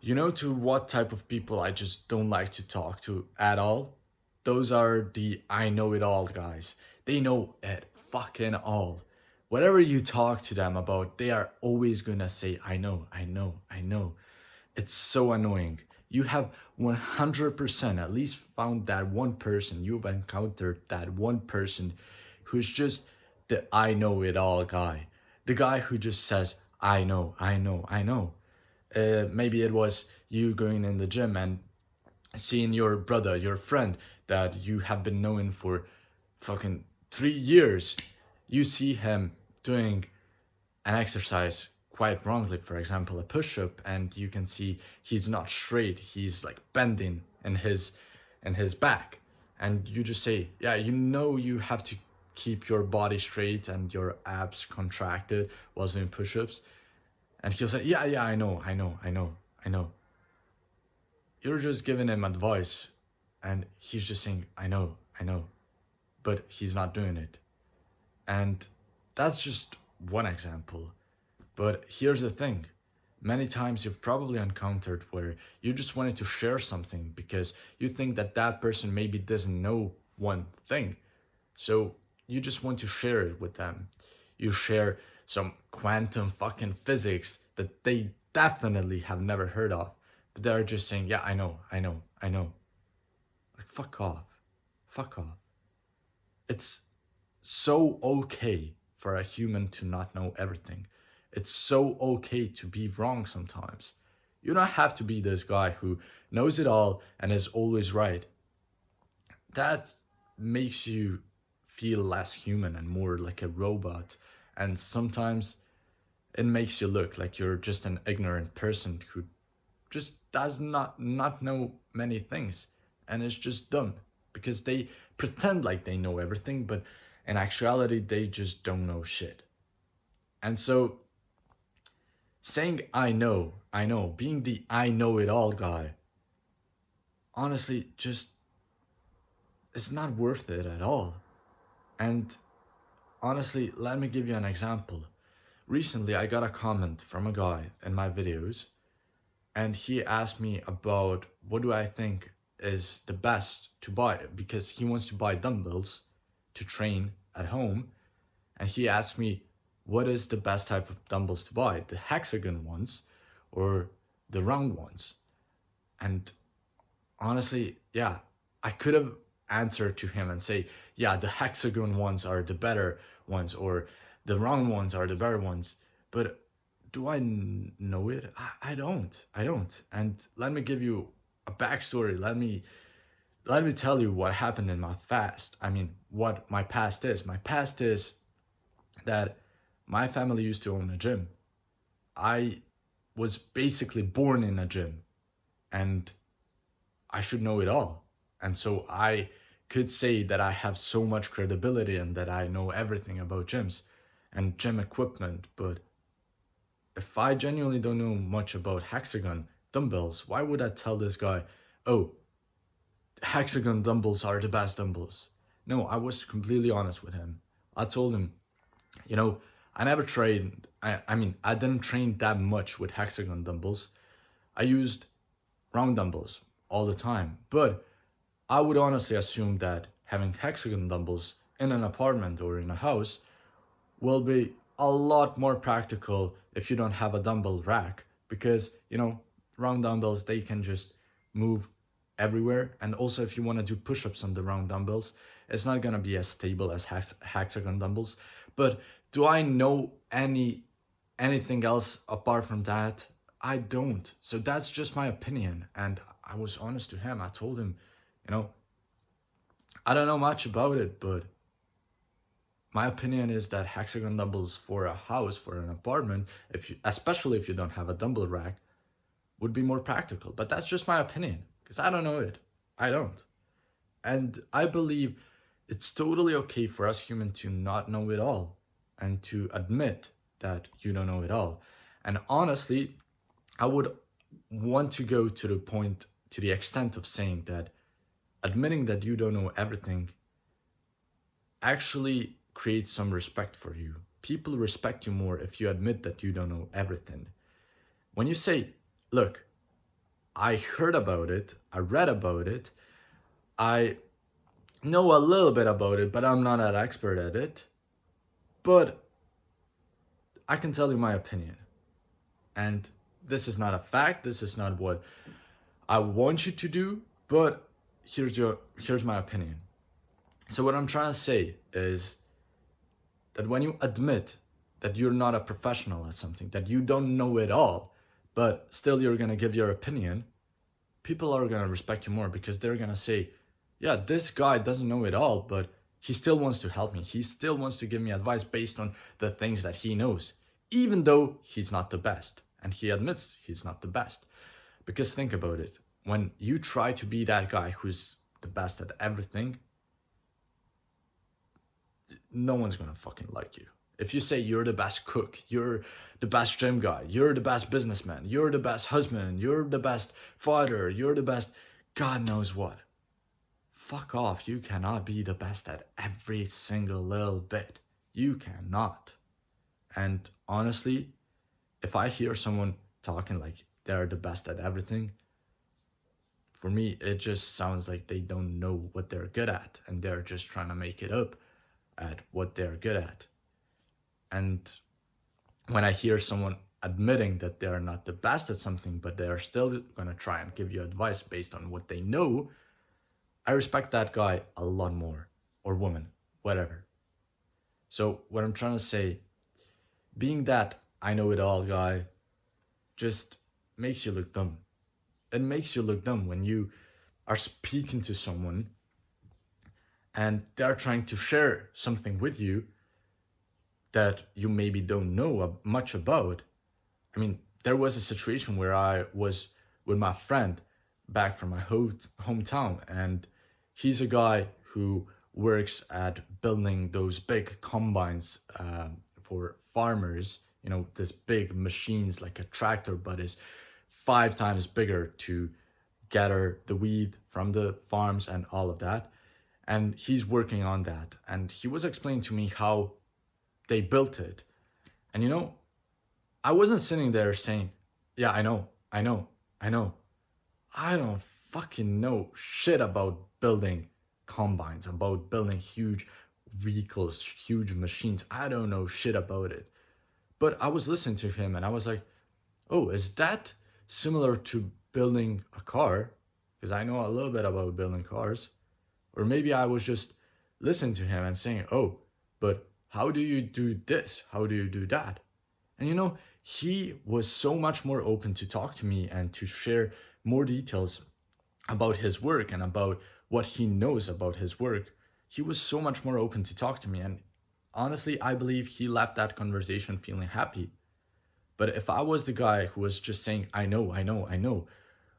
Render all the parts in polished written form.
You know to what type of people I just don't like to talk to at all? Those are the I know it all guys. They know it fucking all. Whatever you talk to them about, they are always gonna say, I know, I know, I know. It's so annoying. You have 100% at least found that one person, you've encountered that one person who's just the I know it all guy. The guy who just says, I know, I know, I know. Maybe it was you going in the gym and seeing your brother, your friend that you have been knowing for fucking 3 years. You see him doing an exercise quite wrongly, for example, a push up, and you can see he's not straight, he's like bending in his back. And you just say, yeah, you know you have to keep your body straight and your abs contracted while doing push-ups. And he'll say, yeah, yeah, I know, I know, I know, I know. You're just giving him advice, and he's just saying, I know, but he's not doing it. And that's just one example. But here's the thing, many times you've probably encountered where you just wanted to share something because you think that that person maybe doesn't know one thing. So you just want to share it with them. You share some quantum fucking physics that they definitely have never heard of. But they're just saying, yeah, I know, I know, I know. Like, fuck off. Fuck off. It's so okay for a human to not know everything. It's so okay to be wrong sometimes. You don't have to be this guy who knows it all and is always right. That makes you feel less human and more like a robot. And sometimes it makes you look like you're just an ignorant person who just does not know many things and is just dumb because they pretend like they know everything, but in actuality they just don't know shit. And so saying I know, being the I know it all guy, honestly just it's not worth it at all. And honestly, let me give you an example. Recently I got a comment from a guy in my videos, and he asked me about what do I think is the best to buy because he wants to buy dumbbells to train at home. And he asked me what is the best type of dumbbells to buy, the hexagon ones or the round ones. And honestly, yeah, I could have answered to him and say, yeah, the hexagon ones are the better ones or the round ones are the better ones. But do I know it? I don't. I don't. And let me give you a backstory. Let me tell you what happened in my past. I mean, what my past is. My past is that my family used to own a gym. I was basically born in a gym, and I should know it all. And so I could say that I have so much credibility and that I know everything about gyms and gym equipment. But if I genuinely don't know much about hexagon dumbbells, why would I tell this guy, oh, hexagon dumbbells are the best dumbbells? No, I was completely honest with him. I told him, you know, I never trained, I mean, I didn't train that much with hexagon dumbbells. I used round dumbbells all the time. But I would honestly assume that having hexagon dumbbells in an apartment or in a house will be a lot more practical if you don't have a dumbbell rack because, you know, round dumbbells, they can just move everywhere. And also if you want to do push-ups on the round dumbbells, it's not going to be as stable as hexagon dumbbells. But do I know anything else apart from that? I don't. So that's just my opinion. And I was honest to him. I told him, you know, I don't know much about it, but my opinion is that hexagon dumbbells for a house, for an apartment, if you, especially if you don't have a dumbbell rack, would be more practical. But that's just my opinion because I don't know it. I don't. And I believe it's totally okay for us humans to not know it all and to admit that you don't know it all. And honestly, I would want to go to the point, to the extent of saying that admitting that you don't know everything actually creates some respect for you. People respect you more if you admit that you don't know everything. When you say, look, I heard about it, I read about it, I know a little bit about it, but I'm not an expert at it. But I can tell you my opinion. And this is not a fact, this is not what I want you to do, but here's my opinion. So what I'm trying to say is that when you admit that you're not a professional at something, that you don't know it all, but still you're gonna give your opinion, people are gonna respect you more because they're gonna say, yeah, this guy doesn't know it all, but he still wants to help me. He still wants to give me advice based on the things that he knows, even though he's not the best. And he admits he's not the best. Because think about it. When you try to be that guy who's the best at everything, no one's gonna fucking like you. If you say you're the best cook, you're the best gym guy, you're the best businessman, you're the best husband, you're the best father, you're the best God knows what. Fuck off. You cannot be the best at every single little bit. You cannot. And honestly, if I hear someone talking like they're the best at everything, for me, it just sounds like they don't know what they're good at and they're just trying to make it up at what they're good at. And when I hear someone admitting that they're not the best at something, but they're still going to try and give you advice based on what they know, I respect that guy a lot more, or woman, whatever. So what I'm trying to say, being that I know it all guy just makes you look dumb. It makes you look dumb when you are speaking to someone and they're trying to share something with you that you maybe don't know much about. I mean, there was a situation where I was with my friend back from my hometown, and he's a guy who works at building those big combines for farmers, you know, this big machines like a tractor, but is 5 times bigger to gather the weed from the farms and all of that. And he's working on that. And he was explaining to me how they built it. And you know, I wasn't sitting there saying, yeah, I know. I don't fucking know shit about building combines, about building huge vehicles, huge machines. I don't know shit about it. But I was listening to him and I was like, oh, is that similar to building a car? Because I know a little bit about building cars. Or maybe I was just listening to him and saying, oh, but how do you do this? How do you do that? And you know, he was so much more open to talk to me and to share more details about his work and about what he knows about his work. He was so much more open to talk to me. And honestly, I believe he left that conversation feeling happy. But if I was the guy who was just saying, I know,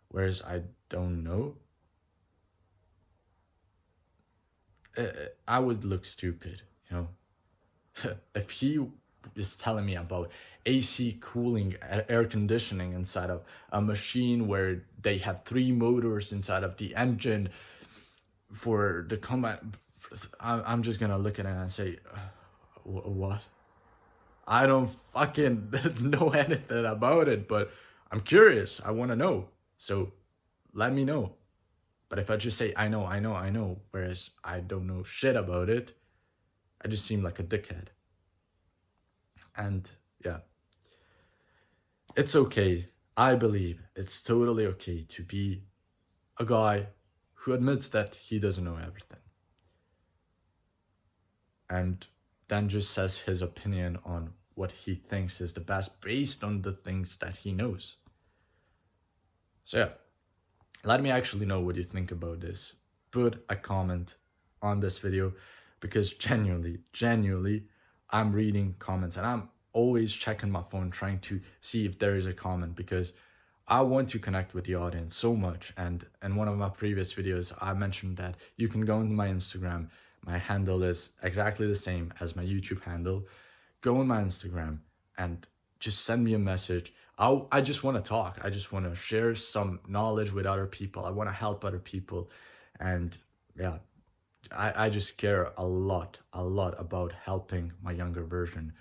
whereas I don't know, I would look stupid, you know? If he is telling me about AC cooling, air conditioning inside of a machine where they have 3 motors inside of the engine for the combat, I'm just gonna look at it and say, what? I don't fucking know anything about it, but I'm curious. I want to know. So let me know. But if I just say, I know, whereas I don't know shit about it, I just seem like a dickhead. And yeah, it's okay. I believe it's totally okay to be a guy who admits that he doesn't know everything. And then just says his opinion on what he thinks is the best based on the things that he knows. So yeah, let me actually know what you think about this. Put a comment on this video because genuinely, I'm reading comments and I'm always checking my phone trying to see if there is a comment because I want to connect with the audience so much. And in one of my previous videos, I mentioned that you can go into my Instagram. My handle is exactly the same as my YouTube handle. Go on my Instagram and just send me a message. I just want to talk. I just want to share some knowledge with other people. I want to help other people. And yeah, I just care a lot about helping my younger version,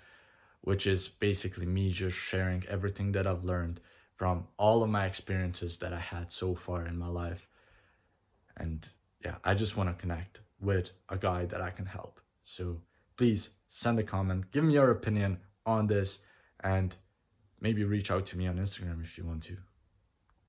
which is basically me just sharing everything that I've learned from all of my experiences that I had so far in my life. And yeah, I just want to connect with a guy that I can help. So please send a comment, give me your opinion on this, and maybe reach out to me on Instagram if you want to.